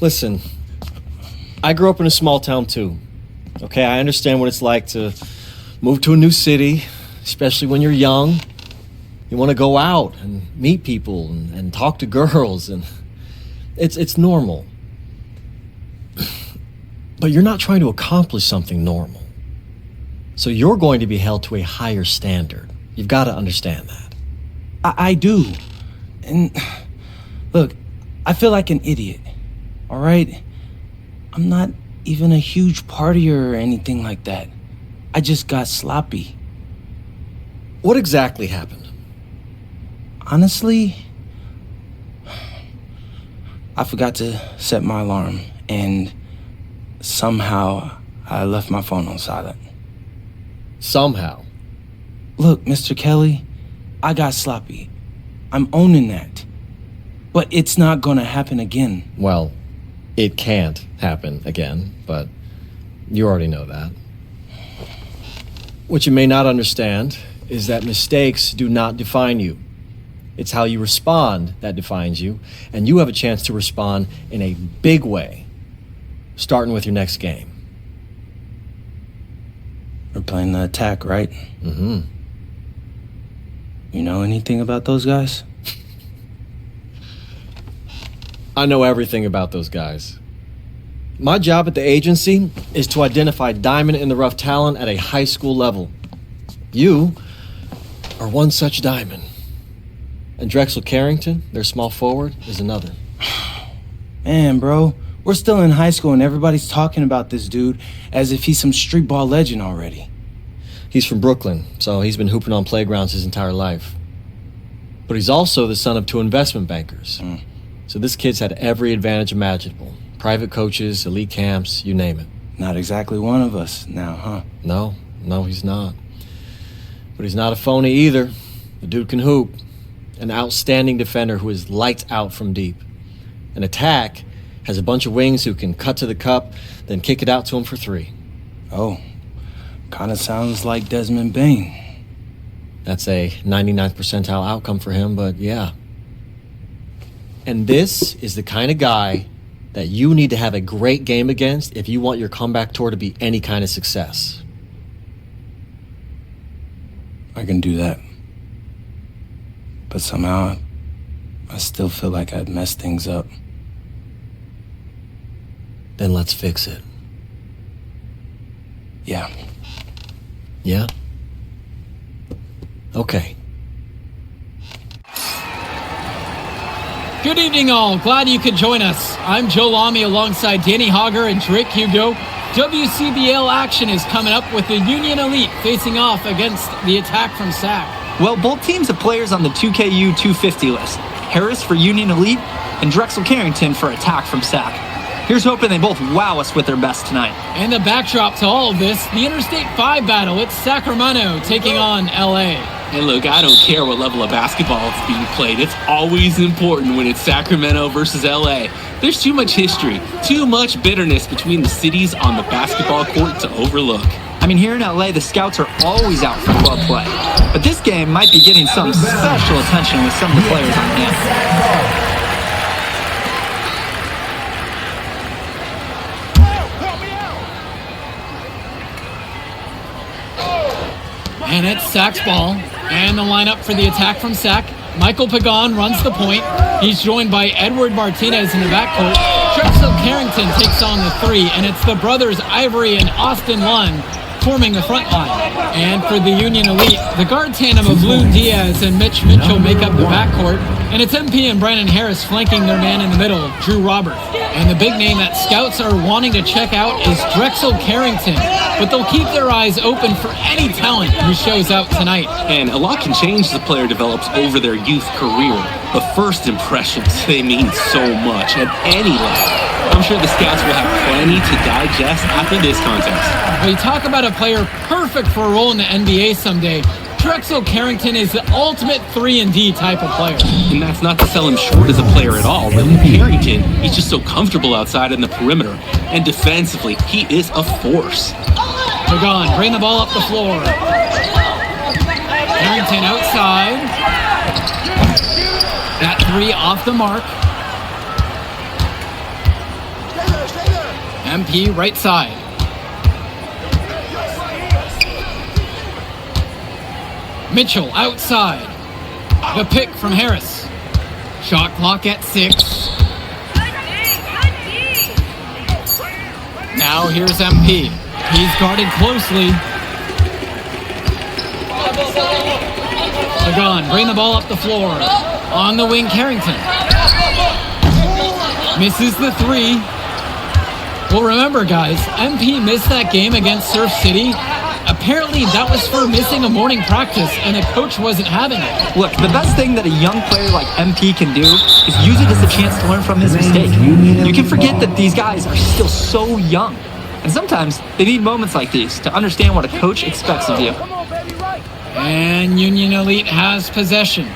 Listen, I grew up in a small town too. Okay, I understand what it's like to move to a new city, especially when you're young. You want to go out and meet people and talk to girls, and it's normal. But you're not trying to accomplish something normal. So you're going to be held to a higher standard. You've got to understand that. I do. And look, I feel like an idiot, all right? I'm not even a huge partier or anything like that. I just got sloppy. What exactly happened? Honestly, I forgot to set my alarm, and somehow I left my phone on silent. Somehow? Look, Mr. Kelly, I got sloppy. I'm owning that. But it's not gonna happen again. Well, it can't happen again, but you already know that. What you may not understand is that mistakes do not define you. It's how you respond that defines you, and you have a chance to respond in a big way, starting with your next game. We're playing the attack, right? Mm-hmm. You know anything about those guys? I know everything about those guys. My job at the agency is to identify diamond-in-the-rough talent at a high school level. You are one such diamond. And Drexel Carrington, their small forward, is another. Man, bro, we're still in high school and everybody's talking about this dude as if he's some street ball legend already. He's from Brooklyn, so he's been hooping on playgrounds his entire life. But he's also the son of 2 investment bankers. So this kid's had every advantage imaginable. Private coaches, elite camps, you name it. Not exactly one of us now, huh? No, he's not. But he's not a phony either. The dude can hoop. An outstanding defender who is lights out from deep. An attack has a bunch of wings who can cut to the cup, then kick it out to him for 3. Oh, kind of sounds like Desmond Bain. That's a 99th percentile outcome for him, but yeah. And this is the kind of guy that you need to have a great game against if you want your comeback tour to be any kind of success. I can do that. But somehow, I still feel like I'd messed things up. Then let's fix it. Yeah. Yeah? Okay. Good evening, all. Glad you could join us. I'm Joe Lamy alongside Danny Hogger and Drake Hugo. WCBL action is coming up with the Union Elite facing off against the Attack from SAC. Well, both teams have players on the 2KU 250 list. Harris for Union Elite and Drexel Carrington for Attack from SAC. Here's hoping they both wow us with their best tonight. And the backdrop to all of this, the Interstate 5 battle. It's Sacramento taking on LA. And look, I don't care what level of basketball is being played. It's always important when it's Sacramento versus LA. There's too much history, too much bitterness between the cities on the basketball court to overlook. I mean, here in LA, the scouts are always out for club play. But this game might be getting some special attention with some of the players on hand. And it's Sac's ball. And the lineup for the Attack from Sac. Michael Pagan runs the point. He's joined by Edward Martinez in the backcourt. Drexel Carrington takes on the 3, and it's the brothers Ivory and Austin Lund forming the front line. And for the Union Elite, the guard tandem of Lou Diaz and Mitch Mitchell make up the backcourt, and it's MP and Brandon Harris flanking their man in the middle, Drew Roberts. And the big name that scouts are wanting to check out is Drexel Carrington, but they'll keep their eyes open for any talent who shows out tonight. And a lot can change as the player develops over their youth career, but first impressions, they mean so much at any level. I'm sure the scouts will have plenty to digest after this contest. When you talk about a player perfect for a role in the NBA someday, Drexel Carrington is the ultimate 3-and-D type of player. And that's not to sell him short as a player at all. But Carrington, he's just so comfortable outside in the perimeter. And defensively, he is a force. Pagan, bring the ball up the floor. Carrington outside. That 3 off the mark. MP right side. Mitchell outside. The pick from Harris. Shot clock at 6. Now here's MP. He's guarded closely. Pagan, bring the ball up the floor. On the wing, Carrington. Misses the 3. Well, remember, guys, MP missed that game against Surf City. Apparently, that was for missing a morning practice, and the coach wasn't having it. Look, the best thing that a young player like MP can do is use it as a chance to learn from his mistake. You can forget that these guys are still so young. And sometimes they need moments like these to understand what a coach expects of you. And Union Elite has possession.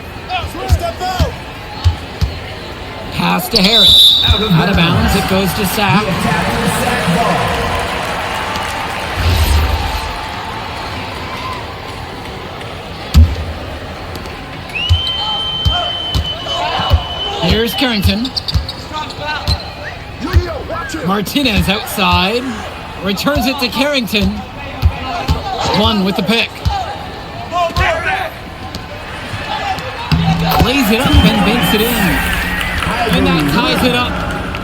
Pass to Harris. Out of bounds, it goes to Sack. Here's Carrington. Martinez outside. Returns it to Carrington. One with the pick. Lays it up and banks it in. And that ties it up.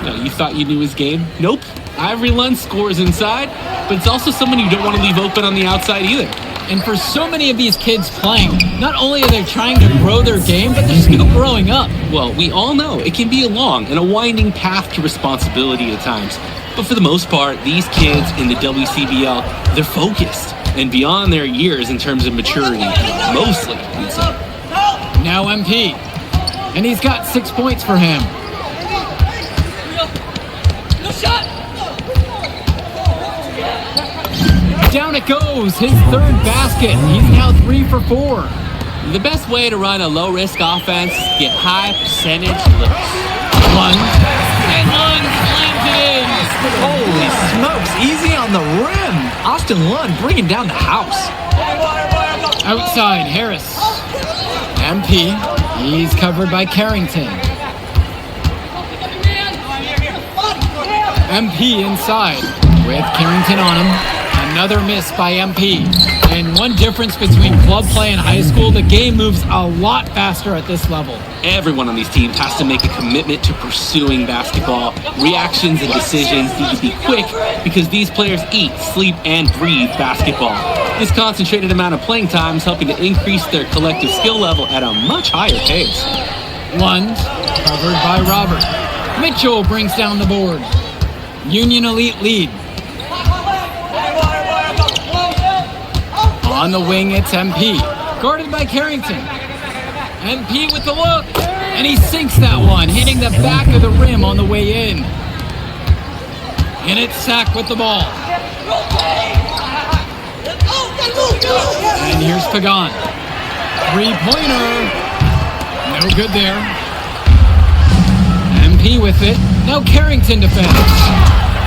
No, you thought you knew his game? Nope. Ivory Lund scores inside, but it's also someone you don't want to leave open on the outside either. And for so many of these kids playing, not only are they trying to grow their game, but they're still growing up. Well, we all know it can be a long and a winding path to responsibility at times. But for the most part, these kids in the WCBL, they're focused and beyond their years in terms of maturity, mostly, we'd say. Now MP. And he's got 6 points for him. Down it goes, his third basket. He's now 3 for 4. The best way to run a low-risk offense is to get high percentage looks. One. And one slams it in. Holy smokes, easy on the rim. Austin Lund bringing down the house. Outside, Harris. MP. He's covered by Carrington. MP inside with Carrington on him. Another miss by MP. And one difference between club play and high school, the game moves a lot faster at this level. Everyone on these teams has to make a commitment to pursuing basketball. Reactions and decisions need to be quick because these players eat, sleep, and breathe basketball. This concentrated amount of playing time is helping to increase their collective skill level at a much higher pace. Lund, covered by Robert. Mitchell brings down the board. Union Elite lead. On the wing, it's MP. Guarded by Carrington. MP with the look. And he sinks that one, hitting the back of the rim on the way in. And it's Sack with the ball. And here's Pagan. 3-pointer. No good there. MP with it. Now Carrington defends.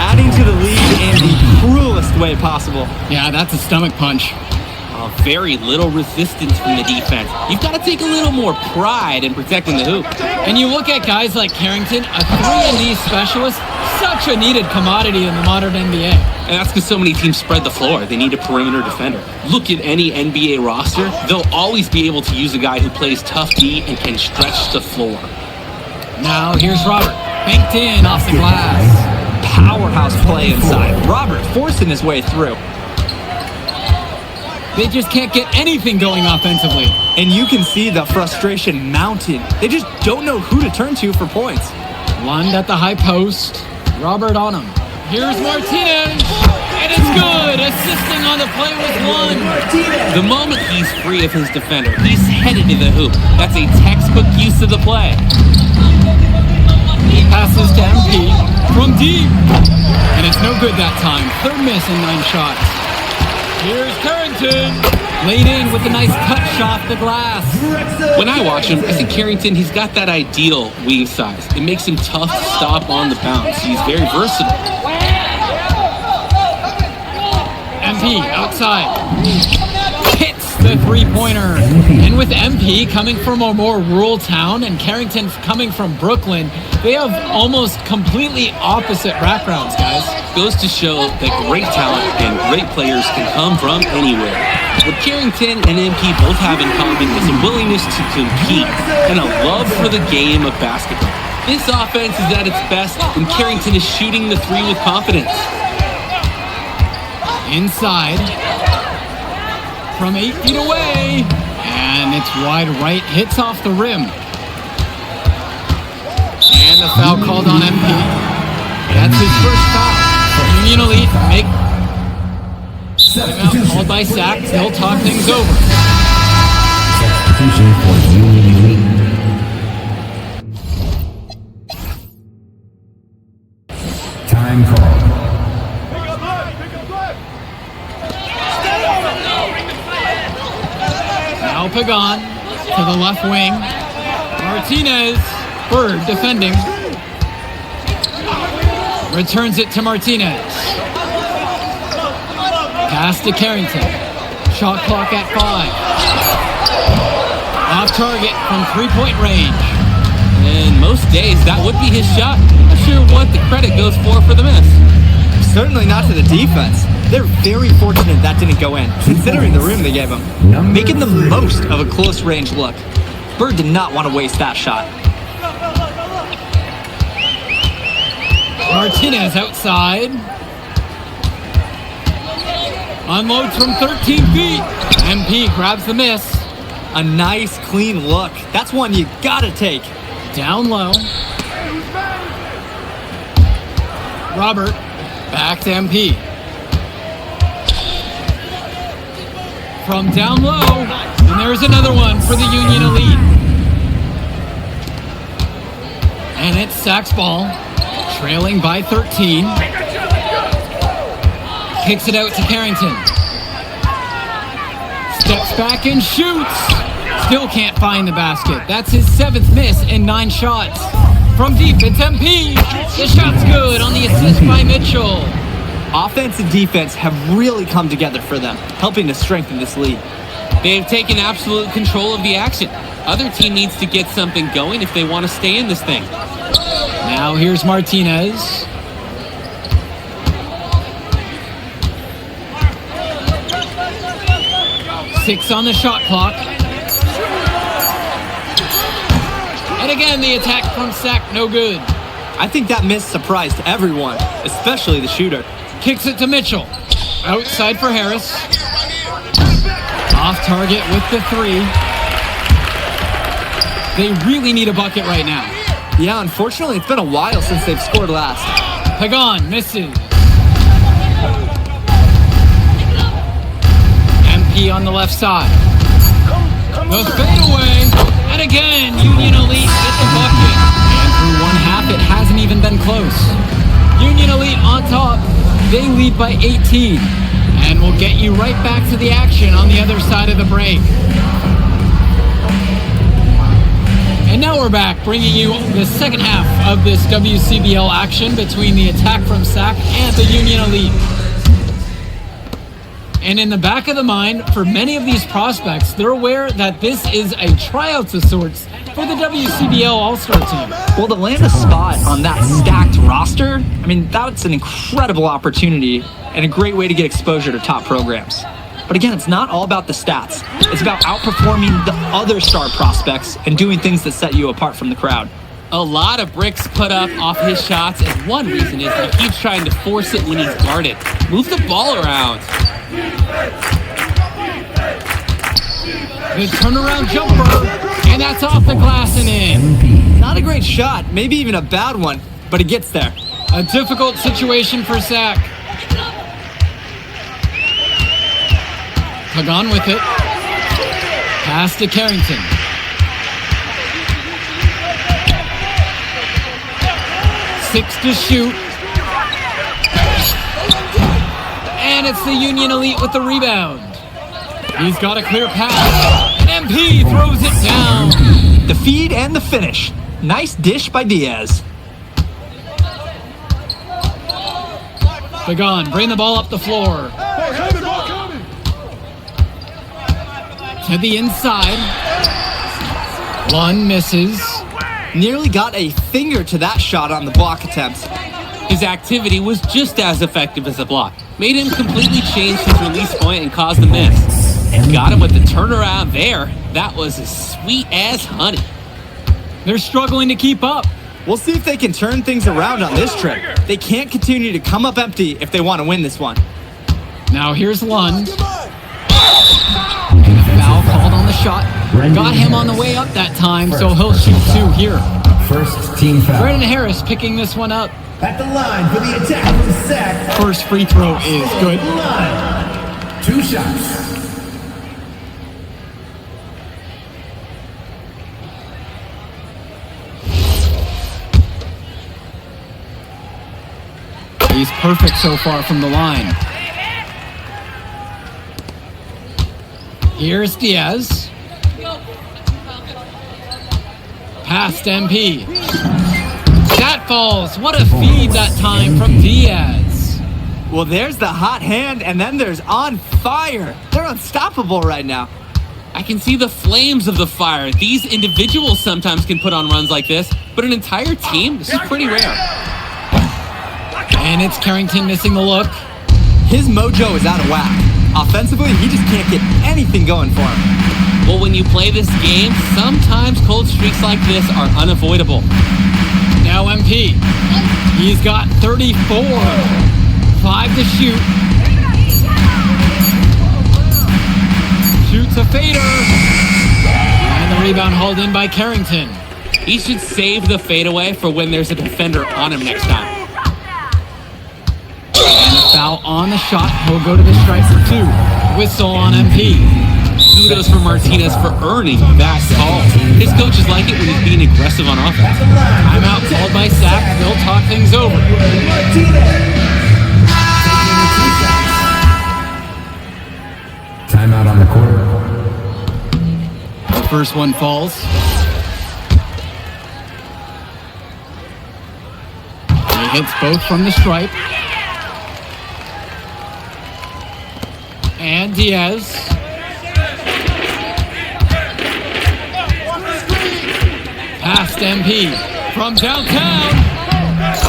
Adding to the lead in the cruelest way possible. Yeah, that's a stomach punch. Very little resistance from the defense. You've got to take a little more pride in protecting the hoop. And you look at guys like Carrington, a 3-and-D specialist, such a needed commodity in the modern NBA. And that's because so many teams spread the floor. They need a perimeter defender. Look at any NBA roster. They'll always be able to use a guy who plays tough D and can stretch the floor. Now here's Robert. Banked in off the glass. Powerhouse play inside. Robert forcing his way through. They just can't get anything going offensively. And you can see the frustration mounting. They just don't know who to turn to for points. Lund at the high post. Robert on him. Here's Martinez. And it's good. Assisting on the play with Lund. The moment he's free of his defender, he's headed to the hoop. That's a textbook use of the play. Passes to MP from deep. And it's no good that time. Third miss in 9 shots. Here's Carrington. Laid in with a nice touch off the glass. When I watch him, I think Carrington, he's got that ideal wing size. It makes him tough to stop on the bounce. He's very versatile. MP outside. Hits the 3-pointer. And with MP coming from a more rural town and Carrington coming from Brooklyn, they have almost completely opposite backgrounds, guys. goes to show that great talent and great players can come from anywhere. What Carrington and MP both have in common is a willingness to compete and a love for the game of basketball. This offense is at its best when Carrington is shooting the three with confidence. Inside. From 8 feet away. And it's wide right. Hits off the rim. And the foul called on MP. That's his first foul. Union Elite make timeout called by Sack. They'll talk things over. Substitution for Union Elite. Time called. Now Pagan to the left wing. Martinez, Bird defending. Returns it to Martinez. Pass to Carrington. Shot clock at 5. Off target from 3-point range. And most days, that would be his shot. Not sure what the credit goes for the miss. Certainly not to the defense. They're very fortunate that didn't go in, considering the room they gave him. Making the most of a close range look. Bird did not want to waste that shot. Martinez outside. Unloads from 13 feet. MP grabs the miss. A nice, clean look. That's one you gotta take. Down low. Robert, back to MP. From down low, and there's another one for the Union Elite. And it's Sack's ball, trailing by 13. Kicks it out to Carrington. Steps back and shoots. Still can't find the basket. That's his 7th miss in 9 shots. From deep, it's MP. The shot's good on the assist by Mitchell. Offense and defense have really come together for them, helping to strengthen this lead. They've taken absolute control of the action. Other team needs to get something going if they want to stay in this thing. Now here's Martinez. Six on the shot clock. And again, the attack from Sack, no good. I think that miss surprised everyone, especially the shooter. Kicks it to Mitchell. Outside for Harris. Off target with the 3. They really need a bucket right now. Yeah, unfortunately, it's been a while since they've scored last. Pagan misses. MP on the left side. The fadeaway. And again, Union Elite get the bucket. And through one half, it hasn't even been close. Union Elite on top. They lead by 18. And we'll get you right back to the action on the other side of the break. And now we're back, bringing you the second half of this WCBL action between the attack from Sack and the Union Elite. And in the back of the mind, for many of these prospects, they're aware that this is a tryout of sorts for the WCBL All-Star team. Well, to land a spot on that stacked roster, I mean, that's an incredible opportunity and a great way to get exposure to top programs. But again, it's not all about the stats. It's about outperforming the other star prospects and doing things that set you apart from the crowd. A lot of bricks put up off his shots, and one reason is he keeps trying to force it when he's guarded. Move the ball around. The turnaround jumper, and that's off the glass and in. Not a great shot, maybe even a bad one, but it gets there. A difficult situation for Sack. Pagan with it. Pass to Carrington. Six to shoot. And it's the Union Elite with the rebound. He's got a clear pass. And MP throws it down. The feed and the finish. Nice dish by Diaz. Pagan, bring the ball up the floor. To the inside. One misses. Nearly got a finger to that shot on the block attempt. His activity was just as effective as a block. Made him completely change his release point and cause the miss. Got him with the turnaround there. That was as sweet as honey. They're struggling to keep up. We'll see if they can turn things around on this trip. They can't continue to come up empty if they want to win this one. Now here's Lund. And a foul called on the shot. Got him on the way up that time, so he'll shoot 2 here. First team foul. Brendan Harris picking this one up. At the line for the attack from Sack. First free throw is good. Line. 2 shots. He's perfect so far from the line. Here's Diaz. Past MP. That falls. What a feed that time from Diaz. Well, there's the hot hand, and then there's on fire. They're unstoppable right now. I can see the flames of the fire. These individuals sometimes can put on runs like this, but an entire team, this is pretty rare. And it's Carrington missing the look. His mojo is out of whack. Offensively, he just can't get anything going for him. Well, when you play this game, sometimes cold streaks like this are unavoidable. Now MP. He's got 34. 5 to shoot. Shoots a fader. And the rebound hauled in by Carrington. He should save the fadeaway for when there's a defender on him next time. And a foul on the shot. He'll go to the stripe for 2. Whistle on MP. Kudos for Martinez for earning that call. His coaches like it when he's being aggressive on offense. Timeout called by Sack. They'll talk things over. Timeout on the court. The first one falls. He hits both from the stripe. And Diaz. Past MP from downtown.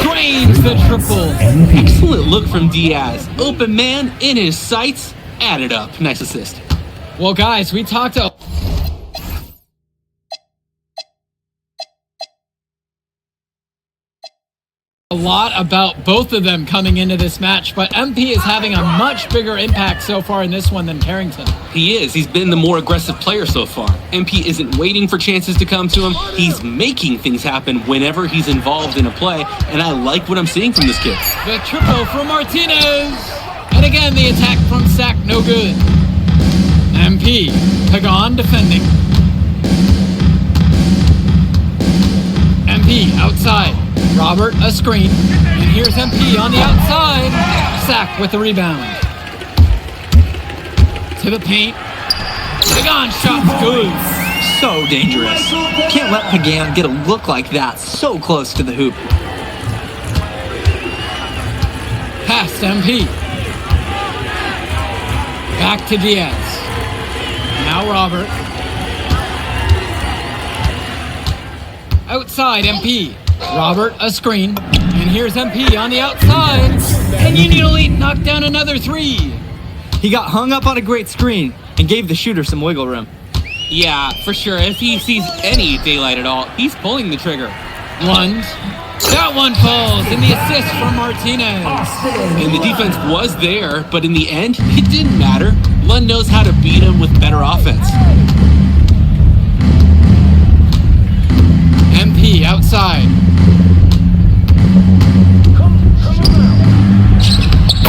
Drains the triple. Excellent look from Diaz. Open man in his sights. Added up. Nice assist. Well, guys, we talked a lot about both of them coming into this match, but MP is having a much bigger impact so far in this one than Carrington. He is. He's been the more aggressive player so far. MP isn't waiting for chances to come to him. He's making things happen whenever he's involved in a play, and I like what I'm seeing from this kid. The triple from Martinez. And again, the attack from Sack, no good. MP, Pagan defending. MP outside. Robert, a screen. And here's MP on the outside. Sack with the rebound. To the paint. Pagan shot's good. So dangerous. Can't let Pagan get a look like that so close to the hoop. Past MP. Back to Diaz. Now Robert. Outside MP. Robert, a screen. And here's MP on the outside. And Union Elite knocked down another 3. He got hung up on a great screen and gave the shooter some wiggle room. Yeah, for sure. If he sees any daylight at all, he's pulling the trigger. Lund. That one falls, and the assist from Martinez. And the defense was there, but in the end, it didn't matter. Lund knows how to beat him with better offense. MP outside.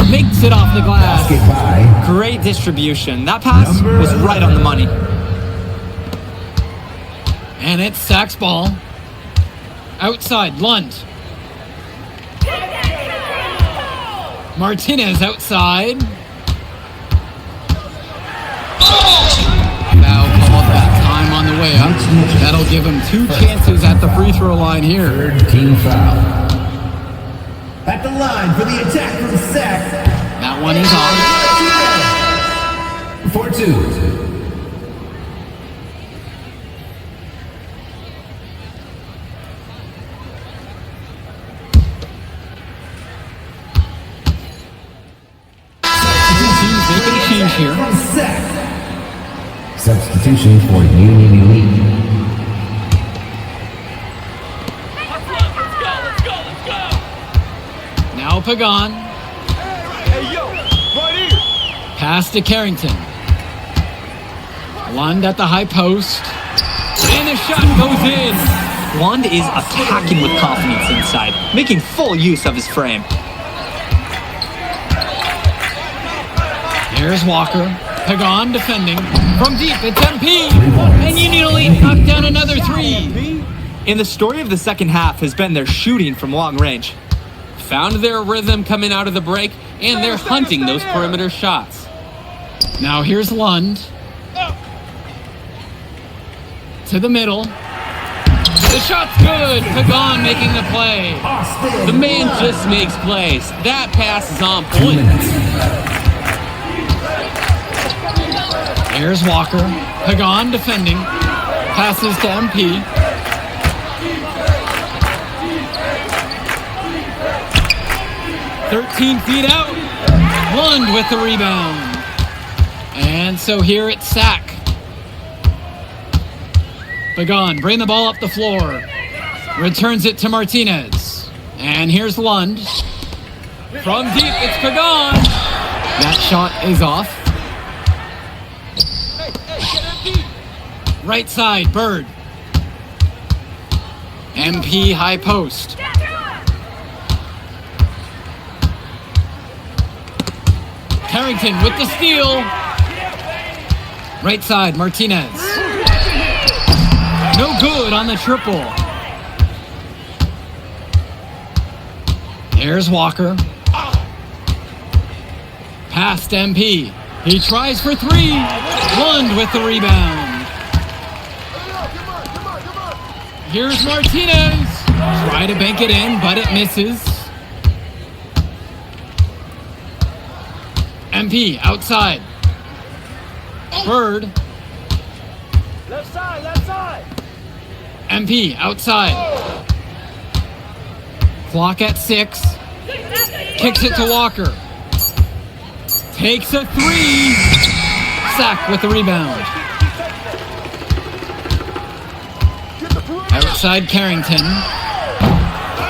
Makes it off the glass. Goodbye. Great distribution. That pass was right on the money. And it's Sack's ball. Outside, Lund. Martinez outside. Foul called that time on the way up. That'll give him 2 chances at the free throw line here. Third team foul. At the line for the attack from Sack. That one is on. 4-2. Substitution for Union Elite. Now Pagan. Pass to Carrington. Lund at the high post. And the shot goes in. Lund is attacking with confidence inside, making full use of his frame. Here's Walker. Pagan defending. From deep, it's MP. And Union Elite knocked down another three. And the story of the second half has been their shooting from long range. Found their rhythm coming out of the break, and they're hunting those perimeter shots. Now here's Lund. To the middle. The shot's good. Pagan making the play. The man just makes plays. That pass is on 2 point. minutes. Here's Walker. Pagan defending. Passes to MP. "13 feet out. Lund with the rebound. And so here it's Sack. Pagan, bring the ball up the floor. Returns it to Martinez. And here's Lund. From deep, it's Pagan. That shot is off. Right side, Bird. MP high post. Carrington with the steal. Right side, Martinez. No good on the triple. Here's Walker. Past MP. He tries for three. Lund with the rebound. Here's Martinez. Try to bank it in, but it misses. MP outside. Bird. Left side, left side. MP outside. Clock at 6. Kicks it to Walker. Takes a three. Sack with the rebound. Outside Carrington.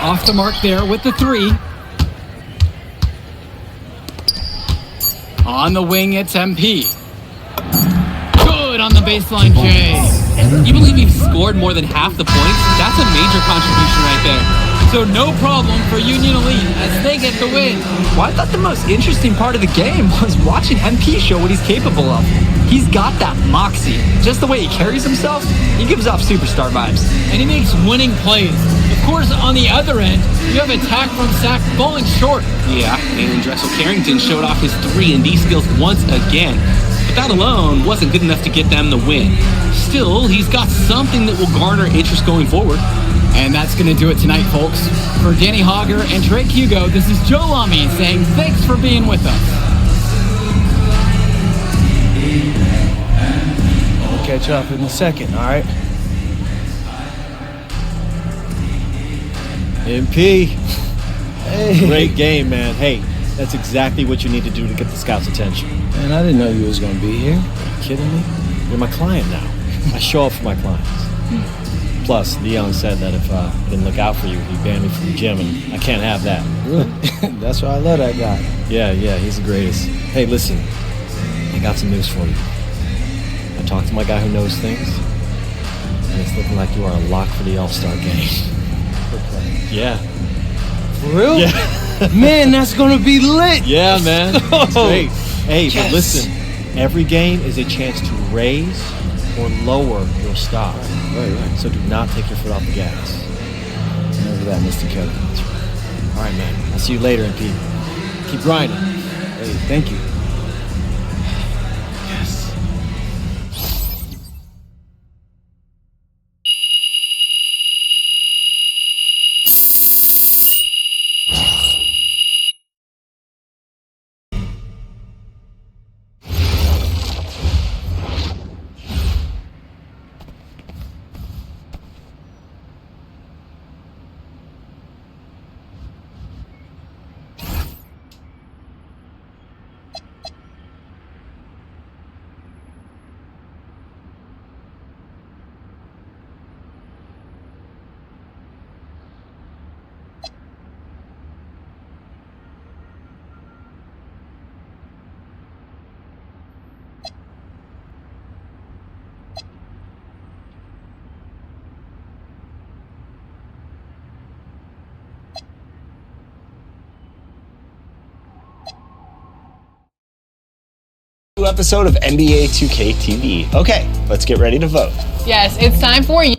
Off the mark there with the three. On the wing, it's MP. Good on the baseline, Jay. You believe he scored more than half the points? That's a major contribution right there. So no problem for Union Elite as they get the win. Well, I thought the most interesting part of the game was watching MP show what he's capable of. He's got that moxie. Just the way he carries himself, he gives off superstar vibes. And he makes winning plays. Of course, on the other end, you have attack from Sack falling short. Yeah, and Drexel Carrington showed off his 3-and-D skills once again. But that alone wasn't good enough to get them the win. Still, he's got something that will garner interest going forward. And that's going to do it tonight, folks. For Danny Hogger and Drake Hugo, this is Joe Lamy saying thanks for being with us. We'll catch up in a second, all right? MP. Hey. Great game, man. Hey, that's exactly what you need to do to get the scouts' attention. Man, I didn't know you was gonna be here. Are you kidding me? You're my client now. I show up for my clients. Plus, Leon said that if I didn't look out for you, he'd ban me from the gym, and I can't have that. Really? That's why I love that guy. Yeah, he's the greatest. Hey, listen, I got some news for you. I talked to my guy who knows things, and it's looking like you are a lock for the All-Star game. Yeah. For real? Yeah. Man, that's gonna be lit. Yeah, man. It's great. Hey, Yes. but listen, every game is a chance to raise or lower your stock. Right. So do not take your foot off the gas. Remember that, Mr. Kelly. All right, man. I'll see you later, MP. Keep grinding. Hey, thank you. Yes. episode of NBA 2K TV. Okay, let's get ready to vote. Yes, it's time for you.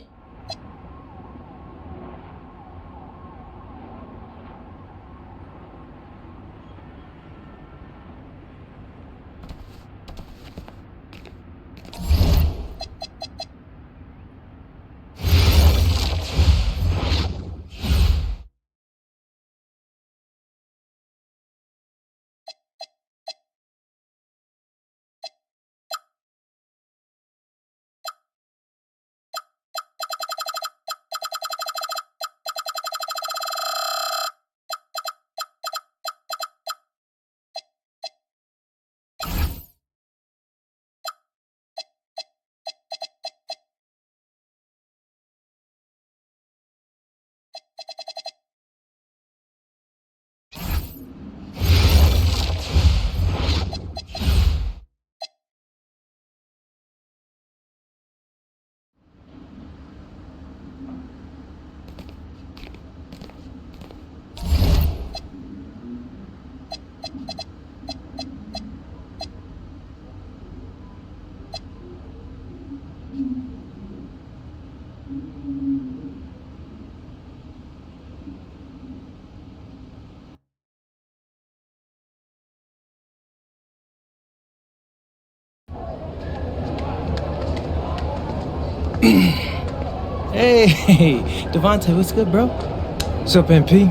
Hey, Devontae, what's good, bro? What's up, MP?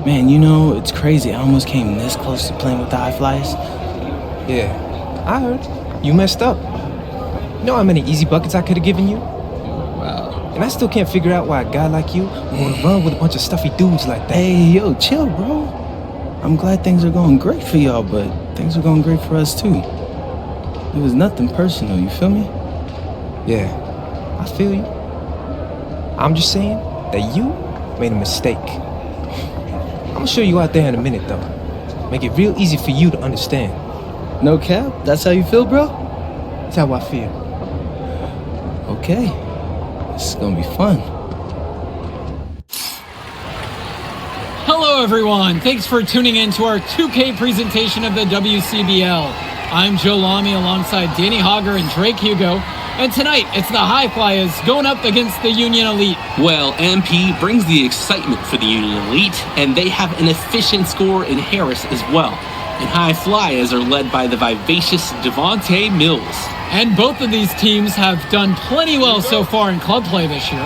Man, you know, it's crazy. I almost came this close to playing with the High Flyers. Yeah, I heard. You messed up. You know how many easy buckets I could have given you? Wow. And I still can't figure out why a guy like you would want to run with a bunch of stuffy dudes like that. Hey, yo, chill, bro. I'm glad things are going great for y'all, but things are going great for us, too. It was nothing personal, you feel me? Yeah, I feel you. I'm just saying that you made a mistake. I'm gonna show you out there in a minute, though. Make it real easy for you to understand. No cap? That's how you feel, bro? That's how I feel. Okay. This is gonna be fun. Hello, everyone. Thanks for tuning in to our 2K presentation of the WCBL. I'm Joe Lamy alongside Danny Hogger and Drake Hugo. And tonight, it's the High Flyers going up against the Union Elite. Well, MP brings the excitement for the Union Elite, and they have an efficient scorer in Harris as well. And High Flyers are led by the vivacious Devontae Mills. And both of these teams have done plenty well so far in club play this year.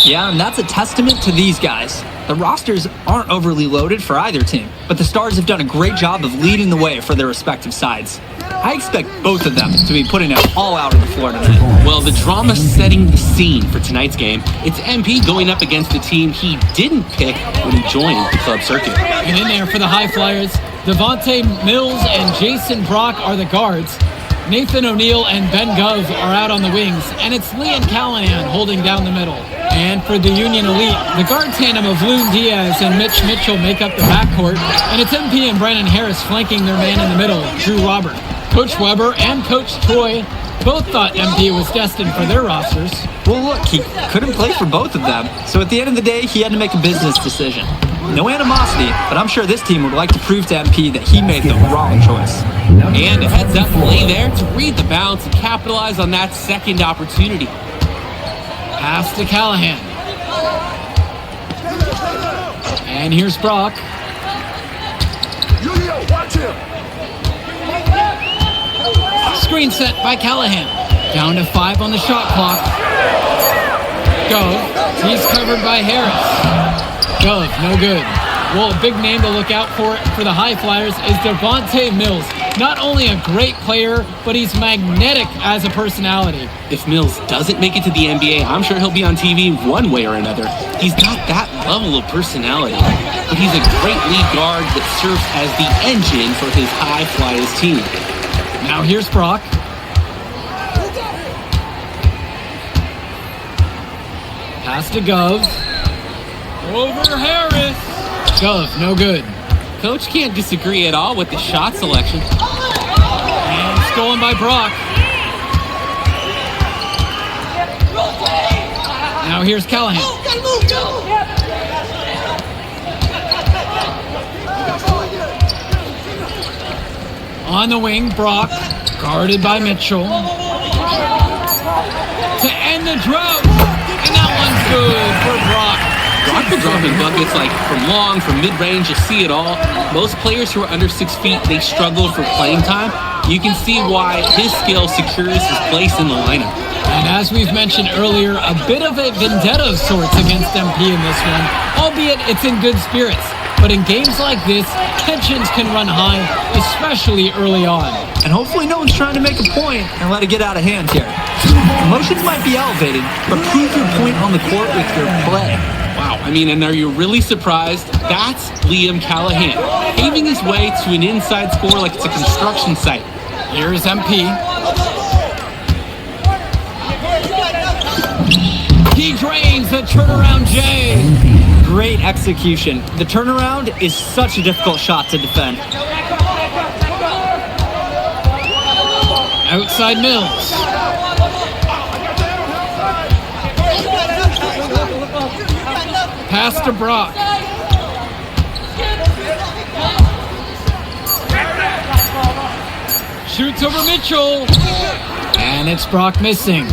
Yeah, and that's a testament to these guys. The rosters aren't overly loaded for either team, but the Stars have done a great job of leading the way for their respective sides. I expect both of them to be putting it all out on the floor tonight. Well, the drama setting the scene for tonight's game. It's MP going up against the team he didn't pick when he joined the club circuit. And in there for the High Flyers, Devontae Mills and Jason Brock are the guards. Nathan O'Neill and Ben Gove are out on the wings, and it's Leon Callahan holding down the middle. And for the Union Elite, the guard tandem of Loon Diaz and Mitch Mitchell make up the backcourt, and it's MP and Brandon Harris flanking their man in the middle, Drew Robert. Coach Weber and Coach Troy both thought MP was destined for their rosters. Well, look, he couldn't play for both of them, so at the end of the day, he had to make a business decision. No animosity, but I'm sure this team would like to prove to MP that he made the wrong choice. And a heads-up play there to read the bounce and capitalize on that second opportunity. Pass to Callahan. And here's Brock. Watch him. Screen set by Callahan. Down to 5 on the shot clock. Gove. He's covered by Harris. Gove, no good. Well, a big name to look out for the High Flyers is Devontae Mills. Not only a great player, but he's magnetic as a personality. If Mills doesn't make it to the NBA, I'm sure he'll be on TV one way or another. He's got that level of personality, but he's a great lead guard that serves as the engine for his High Flyers team. Now here's Brock. Pass to Gove. Over Harris. Gove, no good. Coach can't disagree at all with the shot selection. And stolen by Brock. Now here's Callahan. On the wing, Brock. Guarded by Mitchell. To end the drought. And that one's good for Brock. Brock will drop in buckets like from long, from mid-range, you see it all. Most players who are under 6 feet, they struggle for playing time. You can see why his skill secures his place in the lineup. And as we've mentioned earlier, a bit of a vendetta of sorts against MP in this one, albeit it's in good spirits. But in games like this, tensions can run high, especially early on. And hopefully no one's trying to make a point and let it get out of hand here. Emotions might be elevated, but prove your point on the court with your play. Wow, I mean, and are you really surprised? That's Liam Callahan, paving his way to an inside score like it's a construction site. Here's MP. He drains the turnaround J. Great execution. The turnaround is such a difficult shot to defend. Outside Mills. Pass to Brock. Shoots over Mitchell. And it's Brock missing.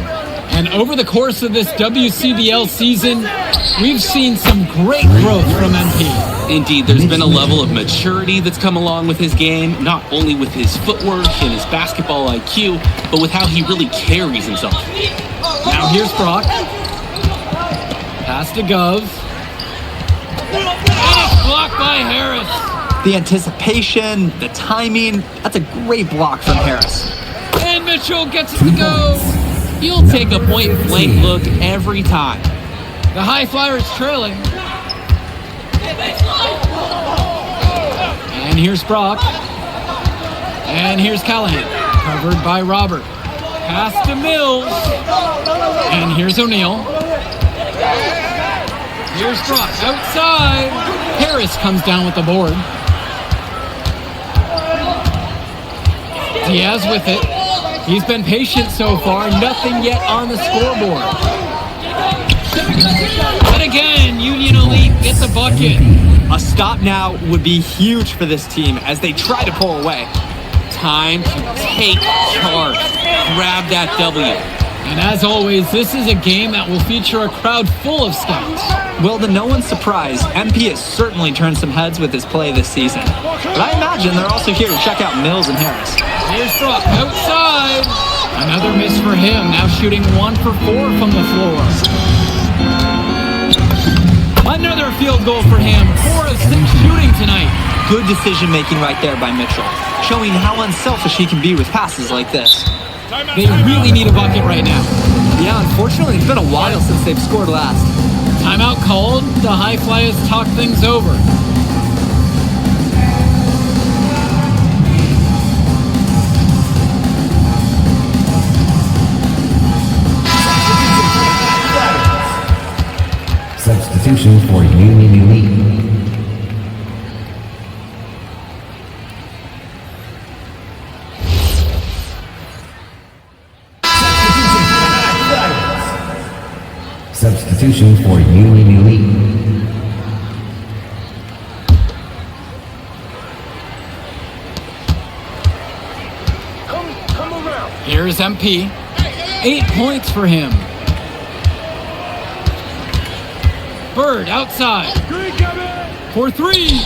And over the course of this WCBL season, we've seen some great growth from MP. Indeed, there's been a level of maturity that's come along with his game, not only with his footwork and his basketball IQ, but with how he really carries himself. Now here's Brock. Pass to Gov. And it's blocked by Harris. The anticipation, the timing, that's a great block from Harris. And Mitchell gets it to go. He'll take a point-blank look every time. The High Flyers trailing. And here's Brock. And here's Callahan, covered by Robert. Pass to Mills. And here's O'Neal. Here's Brock outside. Harris comes down with the board. Diaz with it. He's been patient so far, nothing yet on the scoreboard. But again, Union Elite gets the bucket. A stop now would be huge for this team as they try to pull away. Time to take charge. Grab that W. And as always, this is a game that will feature a crowd full of scouts. Well, to no one's surprise, MP has certainly turned some heads with his play this season. But I imagine they're also here to check out Mills and Harris. Here's Brock outside. Another miss for him, now shooting 1 for 4 from the floor. Another field goal for him, 4 of 6 shooting tonight. Good decision-making right there by Mitchell, showing how unselfish he can be with passes like this. They really need a bucket right now. Yeah, unfortunately, it's been a while since they've scored last. Timeout called. The High Flyers talk things over. Substitution for Union Elite. Substitution for Union Elite. Come around. Here's MP. 8 points for him. Bird outside. For 3.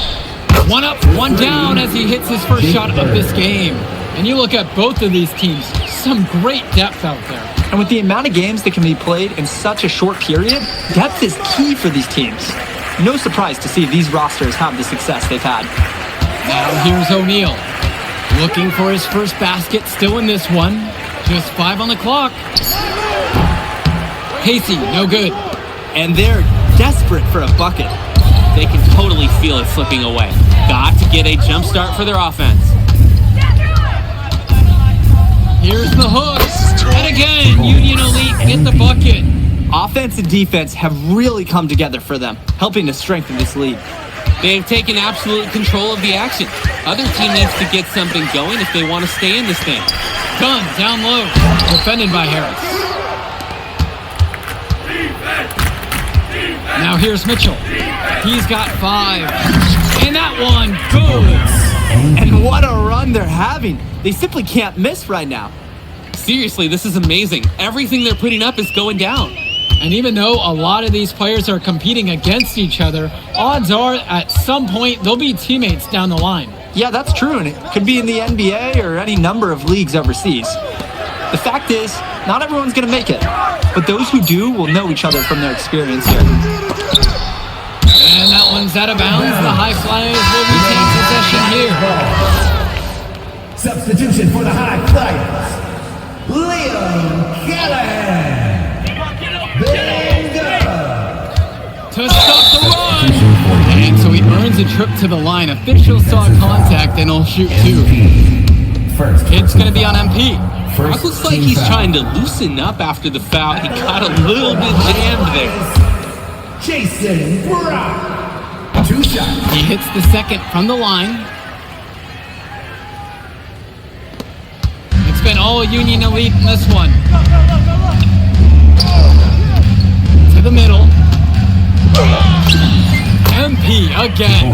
1 up, 1 down as he hits his first shot of this game. And you look at both of these teams, some great depth out there. And with the amount of games that can be played in such a short period, depth is key for these teams. No surprise to see these rosters have the success they've had. Now here's O'Neal. Looking for his first basket, still in this one. Just 5 on the clock. Casey, no good. And they're desperate for a bucket. They can totally feel it slipping away. Got to get a jump start for their offense. Here's the hook. And again, Union Elite get the bucket. Offense and defense have really come together for them, helping to strengthen this lead. They've taken absolute control of the action. Other team needs to get something going if they want to stay in this thing. Gunn down low. Defended by Harris. Now here's Mitchell. He's got 5. And that one goes. And what a run they're having. They simply can't miss right now. Seriously, this is amazing. Everything they're putting up is going down. And even though a lot of these players are competing against each other, odds are at some point they'll be teammates down the line. Yeah, that's true, and it could be in the NBA or any number of leagues overseas. The fact is, not everyone's going to make it, but those who do will know each other from their experience here. And that one's out of bounds. The High Flyers will retain possession here. Substitution for the High Flyers. Liam Callahan. To stop the run. And so he earns a trip to the line. Officials saw contact and he'll shoot two. It's going to be on MP. Brock looks like he's trying to loosen up after the foul. He got a little bit jammed there. Jason Brock. 2 shots. He hits the second from the line. It's been all Union Elite in this one. To the middle. MP again.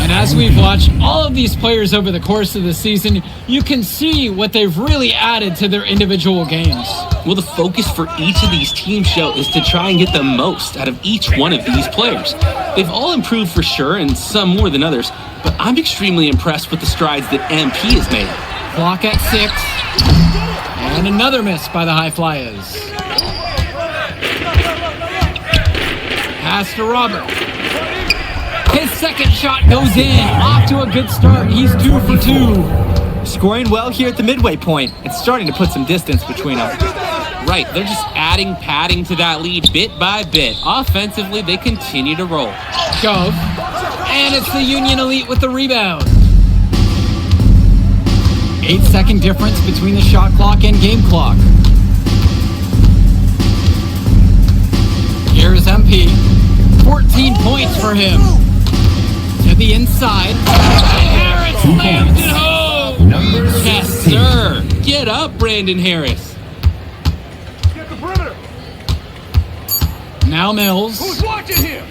And as we've watched all of these players over the course of the season, you can see what they've really added to their individual games. Well, the focus for each of these team show is to try and get the most out of each one of these players. They've all improved for sure, and some more than others, but I'm extremely impressed with the strides that MP has made. Clock at 6. And another miss by the High Flyers. Pass to Robert. His second shot goes in. Off to a good start. He's 2 for 2. Scoring well here at the midway point. It's starting to put some distance between them. Right, they're just adding padding to that lead bit by bit. Offensively, they continue to roll. Gove. And it's the Union Elite with the rebound. 8-second difference between the shot clock and game clock. Here's MP. 14 points for him. To the inside. Harris slams it home. Yes, sir. Get up, Brandon Harris. Get the perimeter. Now Mills. Who's watching here?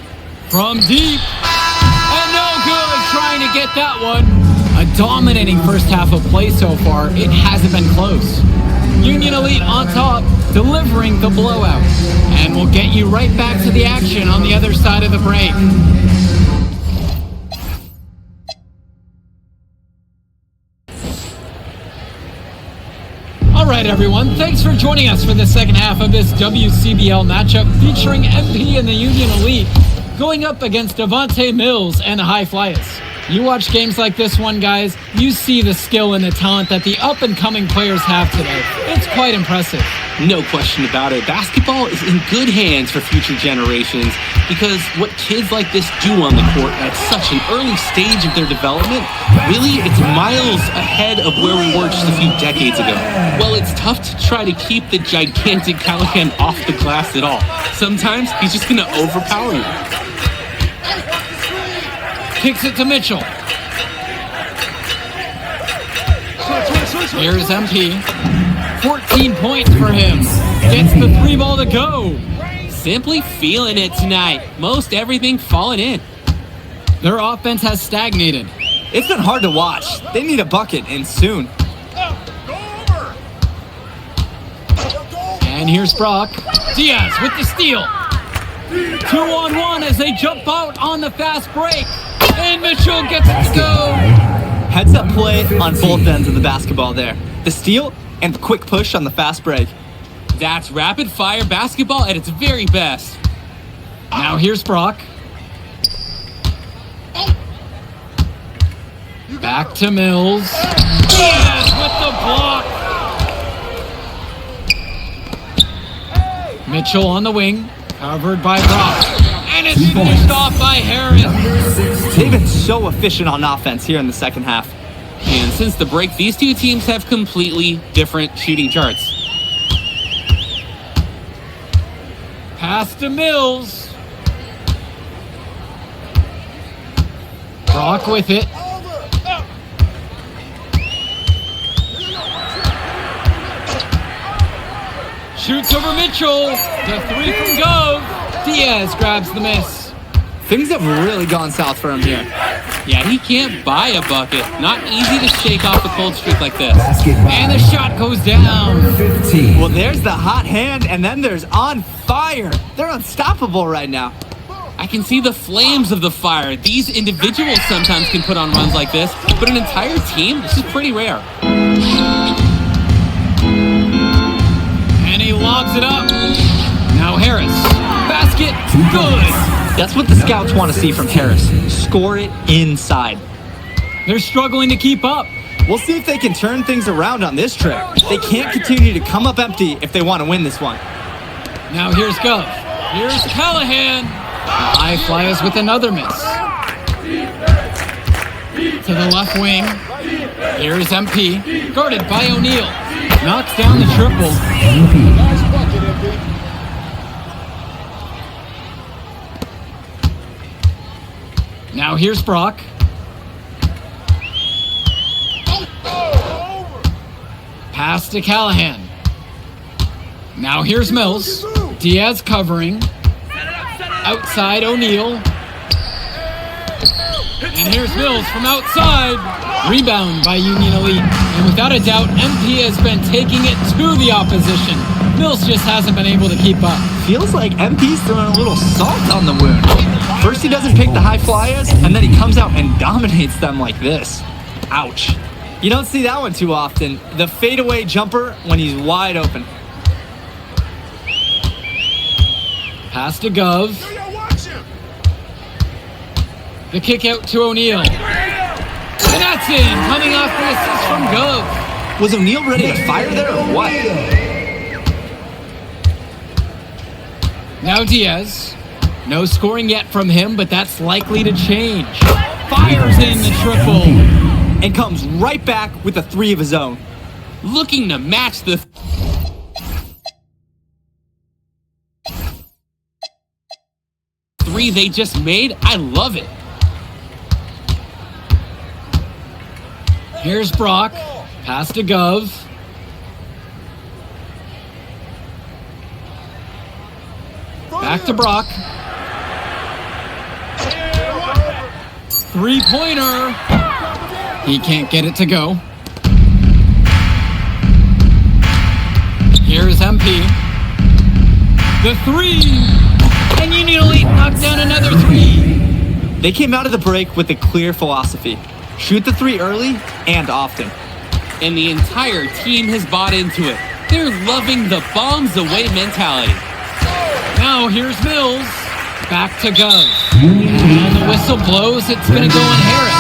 From deep. And no good trying to get that one. A dominating first half of play so far. It hasn't been close. Union Elite on top, delivering the blowout. And we'll get you right back to the action on the other side of the break. All right, everyone. Thanks for joining us for the second half of this WCBL matchup featuring MP and the Union Elite going up against Devontae Mills and the High Flyers. You watch games like this one, guys, you see the skill and the talent that the up-and-coming players have today. It's quite impressive. No question about it. Basketball is in good hands for future generations because what kids like this do on the court at such an early stage of their development, really, it's miles ahead of where we were just a few decades ago. Well, it's tough to try to keep the gigantic Callahan off the glass at all. Sometimes he's just going to overpower you. Kicks it to Mitchell. Here's MP. 14 points for him. Gets the 3 ball to go. Simply feeling it tonight. Most everything falling in. Their offense has stagnated. It's been hard to watch. They need a bucket, and soon. And here's Brock. Diaz with the steal. 2-on-1 as they jump out on the fast break. And Mitchell gets it to go. Heads up play on both ends of the basketball there. The steal and the quick push on the fast break. That's rapid fire basketball at its very best. Now here's Brock. Back to Mills. Diaz with the block. Mitchell on the wing. Covered by Brock. And it's finished off by Harris. They've been so efficient on offense here in the second half. And since the break, these two teams have completely different shooting charts. Pass to Mills. Brock with it. Shoots over Mitchell. The 3 from Gove. Diaz grabs the miss. Things have really gone south for him here. Yeah, he can't buy a bucket. Not easy to shake off a cold streak like this. And the shot goes down. 15. Well, there's the hot hand, and then there's on fire. They're unstoppable right now. I can see the flames of the fire. These individuals sometimes can put on runs like this, but an entire team, this is pretty rare. And he lobs it up. Now Harris. Basket. Good. That's what the scouts want to see from Harris. Score it inside. They're struggling to keep up. We'll see if they can turn things around on this trip. They can't continue to come up empty if they want to win this one. Now here's Gov. Here's Callahan. High flyers with another miss. To the left wing. Here's MP. Guarded by O'Neal. Knocks down the triple. Now here's Brock. Pass to Callahan. Now here's Mills. Diaz covering. Outside O'Neal. And here's Mills from outside. Rebound by Union Elite. And without a doubt, MP has been taking it to the opposition. Mills just hasn't been able to keep up. Feels like MP's throwing a little salt on the wound. First he doesn't pick the high flyers, and then he comes out and dominates them like this. Ouch. You don't see that one too often. The fadeaway jumper when he's wide open. Pass to Gov. The kick out to O'Neal. And that's in, coming off the assist from Gov. Was O'Neal ready to fire there or what? Now Diaz. No scoring yet from him, but that's likely to change. Fires in the triple. And comes right back with a three of his own. Looking to match the three they just made. I love it. Here's Brock. Pass to Gov. Back to Brock. Three-pointer. He can't get it to go. Here's MP. The three. And Union Elite knocked down another three. They came out of the break with a clear philosophy. Shoot the three early and often. And the entire team has bought into it. They're loving the bombs away mentality. Now here's Mills. Back to Gov. And the whistle blows. It's going to go on Harris.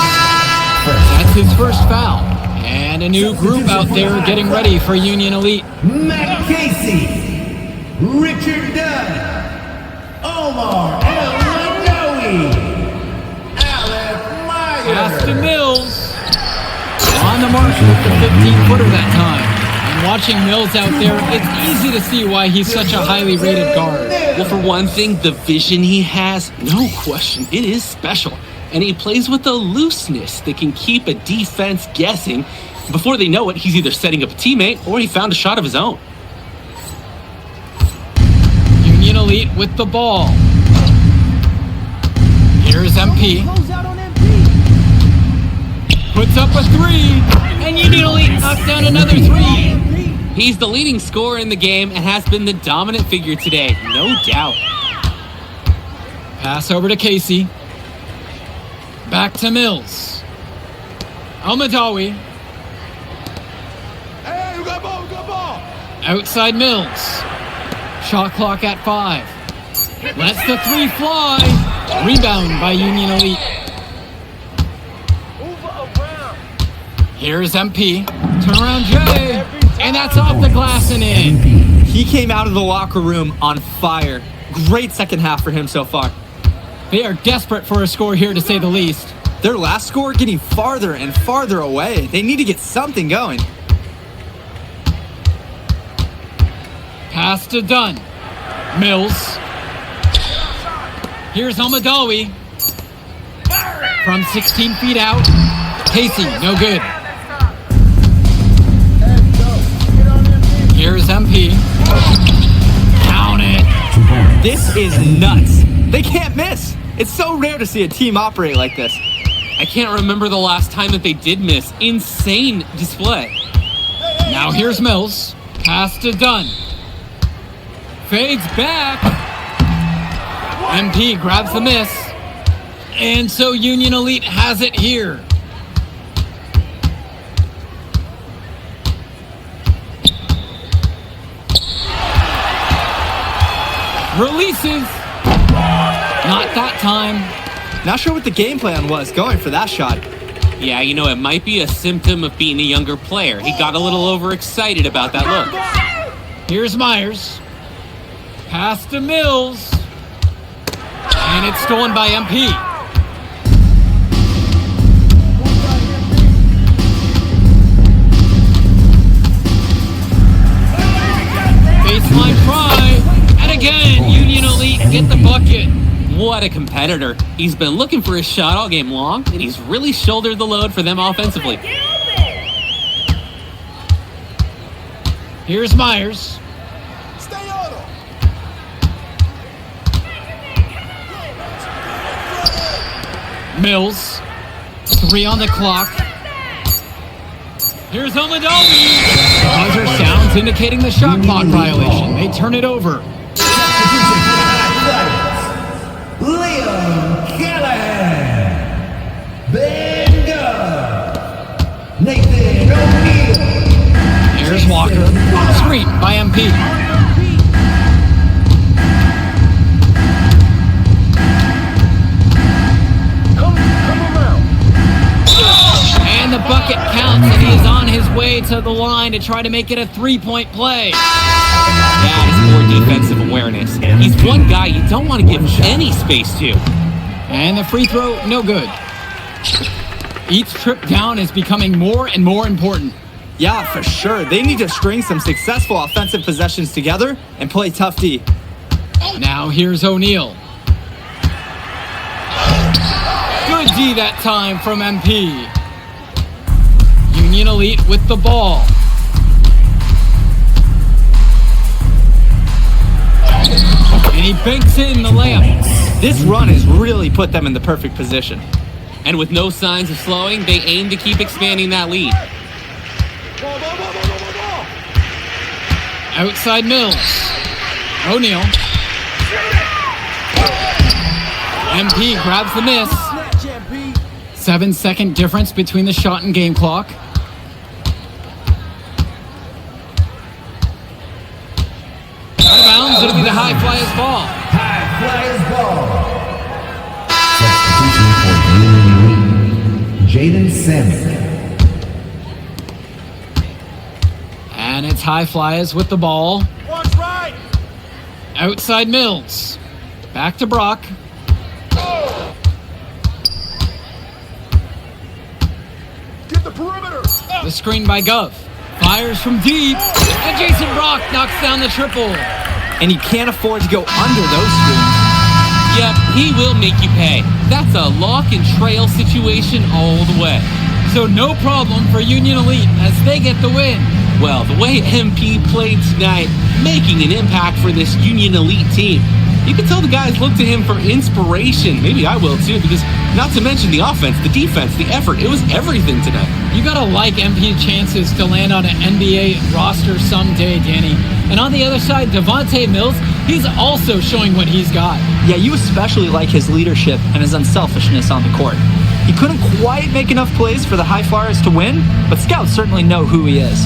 That's his first foul. And a new group out there getting ready for Union Elite. Matt Casey, Richard Dunn, Omar El-Madawi, Alec Meyer. Pass to Mills. On the mark with the 15-footer that time. And watching Mills out there, it's easy to see why he's such a highly rated guard. Well, for one thing, the vision he has, no question, it is special. And he plays with a looseness that can keep a defense guessing. Before they know it, he's either setting up a teammate or he found a shot of his own. Union Elite with the ball. Here's MP. Puts up a three. And Union Elite knocks down another three. He's the leading scorer in the game and has been the dominant figure today, no doubt. Pass over to Casey. Back to Mills. El-Madawi. Hey, you got ball, Outside Mills. Shot clock at 5. Lets the three fly. Rebound by Union Elite. Here's MP. Turnaround J. And that's off the glass and in. He came out of the locker room on fire. Great second half for him so far. They are desperate for a score here, to say the least. Their last score getting farther and farther away. They need to get something going. Pass to Dunn. Mills. Here's El-Madawi. From 16 feet out. Casey, no good. Here's MP. Count it. This is nuts. They can't miss. It's so rare to see a team operate like this. I can't remember the last time that they did miss. Insane display. Now here's Mills. Pass to Dunn. Fades back. MP grabs the miss. And so Union Elite has it here. Releases. Not that time. Not sure what the game plan was going for that shot. Yeah, you know, it might be a symptom of being a younger player. He got a little overexcited about that look. Here's Myers. Pass to Mills. And it's stolen by MP. Baseline try. And again, Union Elite get the bucket. What a competitor. He's been looking for his shot all game long, and he's really shouldered the load for them offensively. Here's Myers. Stay on him. Mills. 3 on the clock. Here's Omadomi. Buzzer sounds indicating the shot clock violation. They turn it over. Liam Callahan, Ben Gunn, Nathan O'Neill. Here's Walker. Screen by MP. And the bucket counts, and he is on his way to the line to try to make it a 3-point play. That is more defensive awareness. He's one guy you don't want to give any space to. And the free throw, no good. Each trip down is becoming more and more important. Yeah, for sure. They need to string some successful offensive possessions together and play tough D. Now here's O'Neill. Good D that time from MP. Union Elite with the ball. And he banks in the layup. This run has really put them in the perfect position. And with no signs of slowing, they aim to keep expanding that lead. Outside Mills. O'Neill. MP grabs the miss. 7-second difference between the shot and game clock. Out of bounds, it'll be the high flyers ball. High Flyers ball. Substitution for Jaden Samuel. And it's high flyers with the ball. Watch right. Outside Mills. Back to Brock. Get the perimeter. The screen by Gov. Fires from deep. And Jason Brock knocks down the triple. And you can't afford to go under those screens. Yep, he will make you pay. That's a lock and trail situation all the way. So no problem for Union Elite as they get the win. Well, the way MP played tonight, making an impact for this Union Elite team. You can tell the guys look to him for inspiration. Maybe I will too, because not to mention the offense, the defense, the effort. It was everything tonight. You gotta like MP chances to land on an NBA roster someday, Danny. And on the other side, Devontae Mills, he's also showing what he's got. Yeah, you especially like his leadership and his unselfishness on the court. He couldn't quite make enough plays for the High Flyers to win, but scouts certainly know who he is.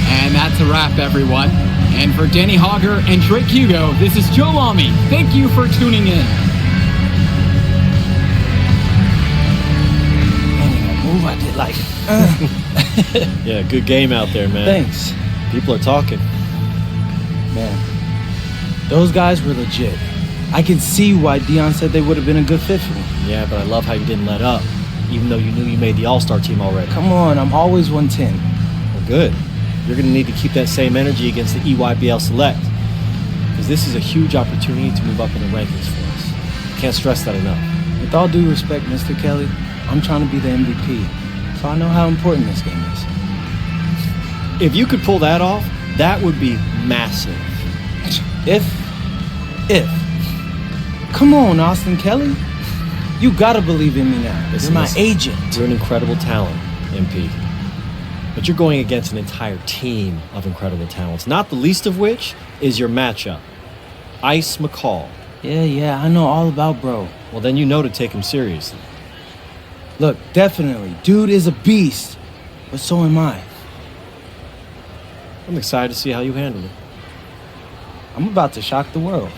And that's a wrap, everyone. And for Danny Hogger and Drake Hugo, this is Joe Lamy. Thank you for tuning in. Move, I did like. Yeah, good game out there, man. Thanks. People are talking. Man, those guys were legit. I can see why Dion said they would have been a good fit for me. Yeah, but I love how you didn't let up, even though you knew you made the All-Star team already. Come on, I'm always 110. Well, good. You're going to need to keep that same energy against the EYBL Select, because this is a huge opportunity to move up in the rankings for us. Can't stress that enough. With all due respect, Mr. Kelly, I'm trying to be the MVP, so I know how important this game is. If you could pull that off, that would be massive. If. Come on, Austin Kelly. You gotta believe in me now. Listen, You're my listen. agent. You're an incredible talent, MP. But you're going against an entire team of incredible talents, not the least of which is your matchup, Ice McCall. Yeah, I know all about bro. Well, then you know to take him seriously. Look, definitely, dude is a beast, but so am I. I'm excited to see how you handle it. I'm about to shock the world.